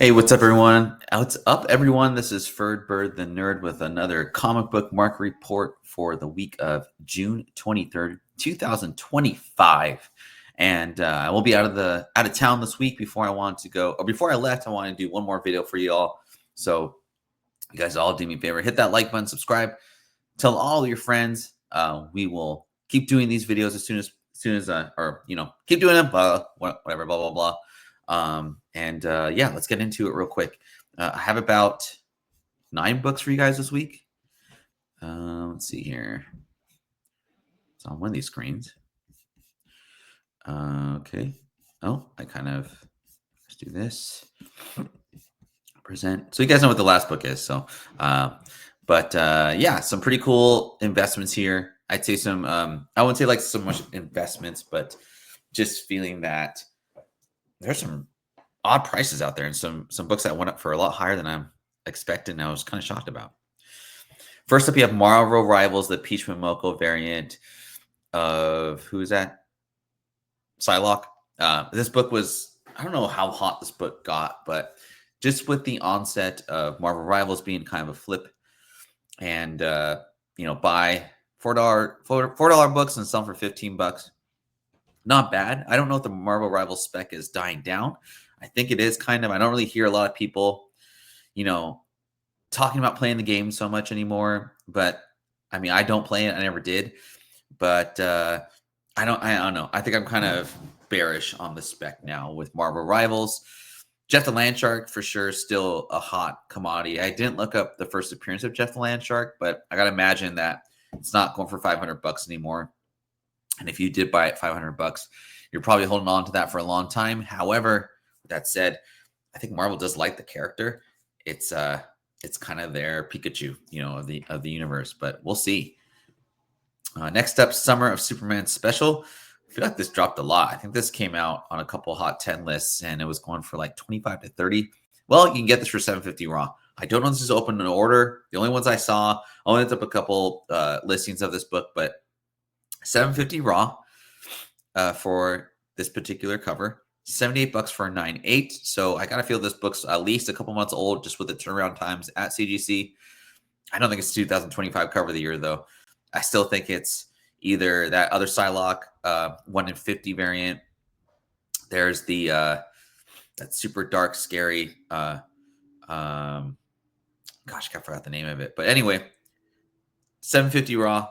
Hey, what's up, everyone? What's up, everyone? This is Ferd Bird the Nerd with another comic book market report for the week of June 23rd, 2025. And I will be out of town this week. Before I left, I want to do one more video for you all. So you guys all do me a favor, hit that like button, subscribe, tell all your friends. We will keep doing these videos as soon as keep doing them. Whatever, blah blah blah. Yeah, let's get into it real quick. I have about 9 books for you guys this week. Let's see here. It's on one of these screens. Okay. Oh, let's do this. Present. So you guys know what the last book is. So, yeah, some pretty cool investments here. I'd say some, I wouldn't say like so much investments, but just feeling that there's some odd prices out there and some books that went up for a lot higher than I'm expecting. I was kind of shocked about. First up, you have Marvel Rivals, the Peach Momoko variant of who is that? SheHulk. This book was, I don't know how hot this book got, but just with the onset of Marvel Rivals being kind of a flip and buy $4 books and sell for $15. Not bad. I don't know if the Marvel Rivals spec is dying down. I think it is kind of. I don't really hear a lot of people, talking about playing the game so much anymore. But I mean, I don't play it. I never did. But I don't know. I think I'm kind of bearish on the spec now with Marvel Rivals. Jeff the Landshark for sure, still a hot commodity. I didn't look up the first appearance of Jeff the Landshark, but I gotta imagine that it's not going for $500 anymore. And if you did buy it $500, you're probably holding on to that for a long time. However, with that said, I think Marvel does like the character. It's kind of their Pikachu, of the universe. But we'll see. Next up, Summer of Superman special. I feel like this dropped a lot. I think this came out on a couple Hot 10 lists, and it was going for like 25 to 30. Well, you can get this for $7.50 raw. I don't know if this is open in order. The only ones I saw, I only looked up a couple listings of this book, but $7.50 raw for this particular cover. $78 for a 9.8. So I gotta feel this book's at least a couple months old, just with the turnaround times at CGC. I don't think it's 2025 cover of the year though. I still think it's either that other SheHulk 1 in 50 variant. There's the that super dark, scary. Gosh, I forgot the name of it. But anyway, $7.50 raw.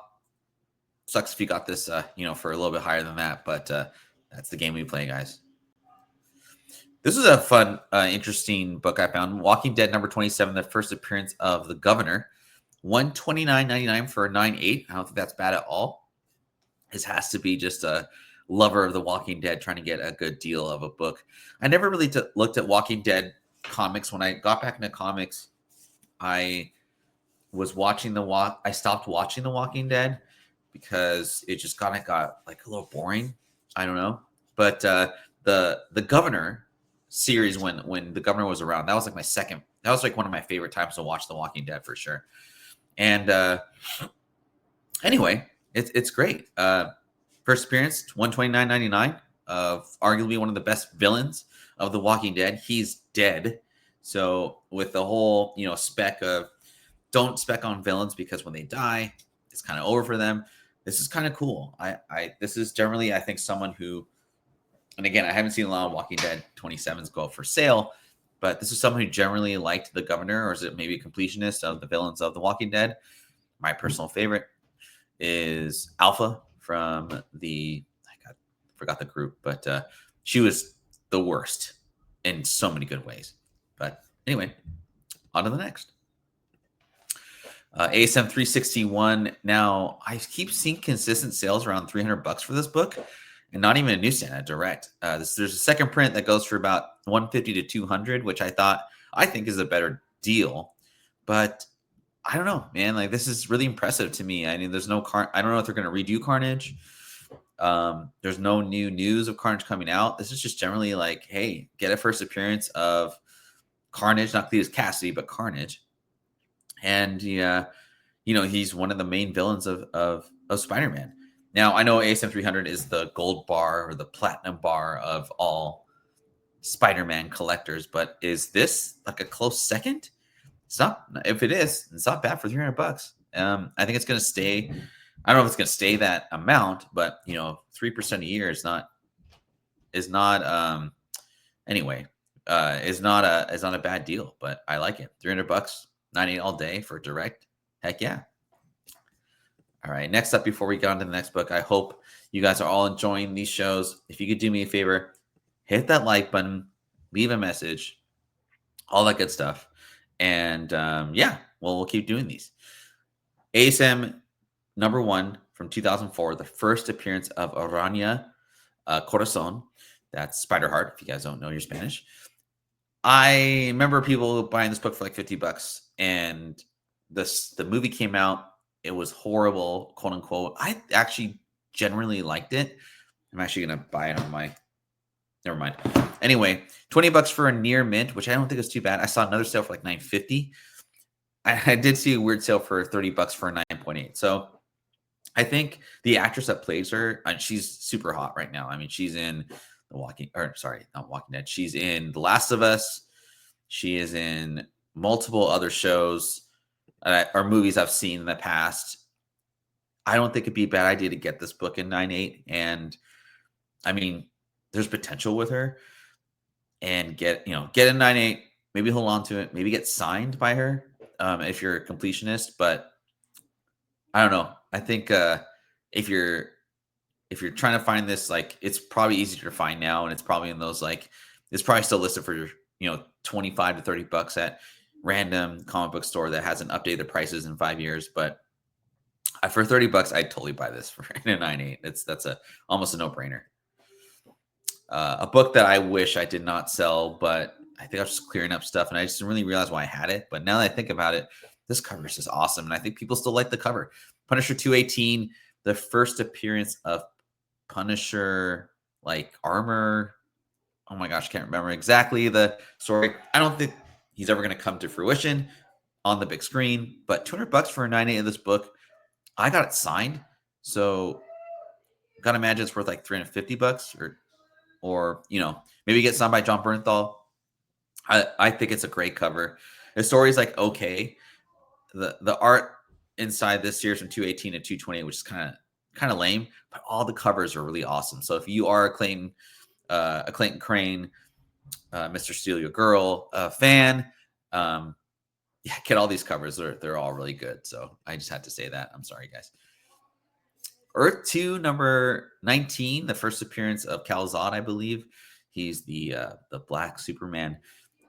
Sucks if you got this, for a little bit higher than that. But that's the game we play, guys. This is a fun, interesting book I found. Walking Dead number 27, the first appearance of the Governor. $129.99 for a 9.8. I don't think that's bad at all. This has to be just a lover of the Walking Dead trying to get a good deal of a book. I never really looked at Walking Dead comics. When I got back into comics, I was watching I stopped watching The Walking Dead because it just got like a little boring. I don't know. But the Governor series, when the Governor was around, that was like one of my favorite times to watch The Walking Dead for sure. And anyway, it's great. First appearance, $129.99 of arguably one of the best villains of The Walking Dead. He's dead. So with the whole, spec of don't spec on villains because when they die, it's kind of over for them. This is kind of cool. This is generally, I think, someone who, and again, I haven't seen a lot of Walking Dead 27s go up for sale, but this is someone who generally liked the Governor, or is it maybe a completionist of the villains of The Walking Dead? My personal favorite is Alpha from forgot the group, but she was the worst in so many good ways. But anyway, on to the next. ASM 361. Now, I keep seeing consistent sales around $300 for this book, and not even a newsstand at direct. There's a second print that goes for about $150 to $200, which I think is a better deal. But I don't know, man. Like, this is really impressive to me. I mean, there's no I don't know if they're going to redo Carnage. There's no new news of Carnage coming out. This is just generally like, hey, get a first appearance of Carnage, not Cletus Cassidy, but Carnage. And he's one of the main villains of Spider-Man. Now, I know ASM 300 is the gold bar or the platinum bar of all Spider-Man collectors, but is this like a close second? It's not. If it is, it's not bad for $300. I think it's going to stay. I don't know if it's going to stay that amount, but 3% a year is not anyway. Is not a bad deal, but I like it. $300, 98 all day for direct. Heck yeah. All right. Next up, before we get on to the next book, I hope you guys are all enjoying these shows. If you could do me a favor, hit that like button, leave a message, all that good stuff. And yeah, well, we'll keep doing these. ASM #1 from 2004, the first appearance of Araña Corazon. That's Spider Heart, if you guys don't know your Spanish. I remember people buying this book for like $50, and the movie came out. It was horrible, quote unquote. I actually generally liked it. I'm actually gonna buy it on my. Never mind. Anyway, $20 for a near mint, which I don't think is too bad. I saw another sale for like $9.50. I did see a weird sale for $30 for a 9.8. So I think the actress that plays her, and she's super hot right now. I mean, she's in not Walking Dead. She's in The Last of Us. She is in multiple other shows or movies I've seen in the past. I don't think it'd be a bad idea to get this book in 9.8. And I mean, there's potential with her, and get in 9.8, maybe hold on to it, maybe get signed by her if you're a completionist. But I don't know. I think if you're trying to find this, like, it's probably easier to find now, and it's probably in those, like, it's probably still listed for $25 to $30 at random comic book store that hasn't updated the prices in 5 years. But for $30, I'd totally buy this for a 9.8. That's almost a no-brainer. A book that I wish I did not sell, but I think I was just clearing up stuff, and I just didn't really realize why I had it. But now that I think about it, this cover is just awesome, and I think people still like the cover. Punisher 218, the first appearance of Punisher, like, armor. Oh my gosh, can't remember exactly the story. I don't think he's ever going to come to fruition on the big screen, but $200 for a 9.8 of this book. I got it signed, so gotta imagine it's worth like $350 or maybe get signed by John Bernthal. I think it's a great cover. The story's like okay. The art inside this series from 218 to 228, which is kind of lame, but all the covers are really awesome. So if you are a Clayton Crane, Mr. Steal Your Girl fan, yeah, get all these covers. They're all really good. So I just had to say that. I'm sorry, guys. Earth 2 number 19, the first appearance of Kal-Zod, I believe. He's the Black Superman,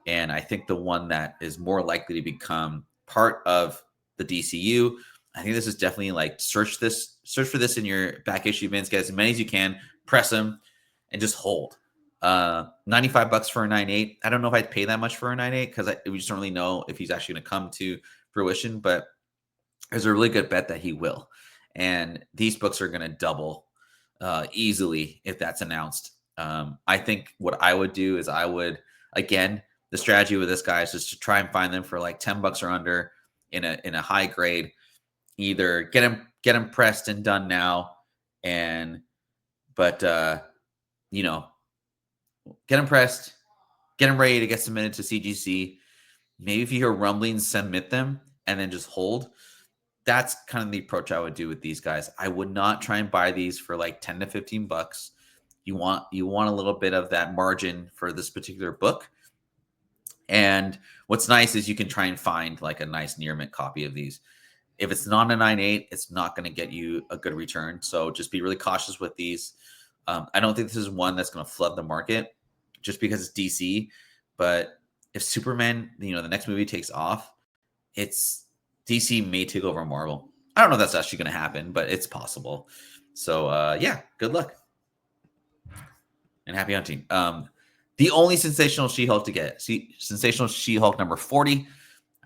and I think the one that is more likely to become part of the DCU. I think this is definitely like search for this in your back issue bins, get as many as you can, press them, and just hold. $95 for a 9.8. I don't know if I'd pay that much for a 9.8 because we just don't really know if he's actually going to come to fruition, but there's a really good bet that he will. And these books are going to double easily if that's announced. I think what I would do is again, the strategy with this guy is just to try and find them for like $10 or under in a high grade. Either get him pressed and done now, but get them pressed, get them ready to get submitted to CGC. Maybe if you hear rumblings, submit them, and then just hold. That's kind of the approach I would do with these guys. I would not try and buy these for like 10 to 15 bucks. You want a little bit of that margin for this particular book. And what's nice is you can try and find like a nice near mint copy of these. If it's not a 9.8, it's not going to get you a good return. So just be really cautious with these. I don't think this is one that's going to flood the market just because it's DC. But if Superman, the next movie takes off, DC may take over Marvel. I don't know if that's actually going to happen, but it's possible. So yeah, good luck and happy hunting. The only sensational She-Hulk to get, sensational She-Hulk number 40.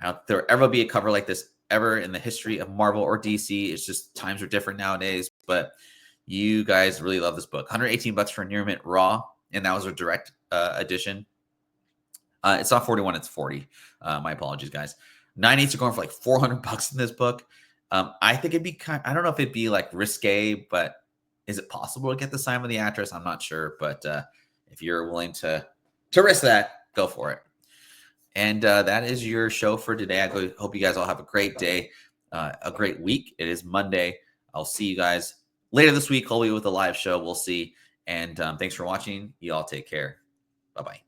I don't think there ever be a cover like this ever in the history of Marvel or DC. It's just times are different nowadays, but you guys really love this book. $118 for near mint raw, and that was a direct edition. It's not 41, it's 40. My apologies, guys. 9.8s are going for like $400 in this book. I think it'd be I don't know if it'd be like risque, but is it possible to get the sign with the actress? I'm not sure, but if you're willing to to risk that, go for it. And that is your show for today. I hope you guys all have a great day, a great week. It is Monday. I'll see you guys later this week, hopefully with a live show. We'll see. And thanks for watching. You all take care. Bye-bye.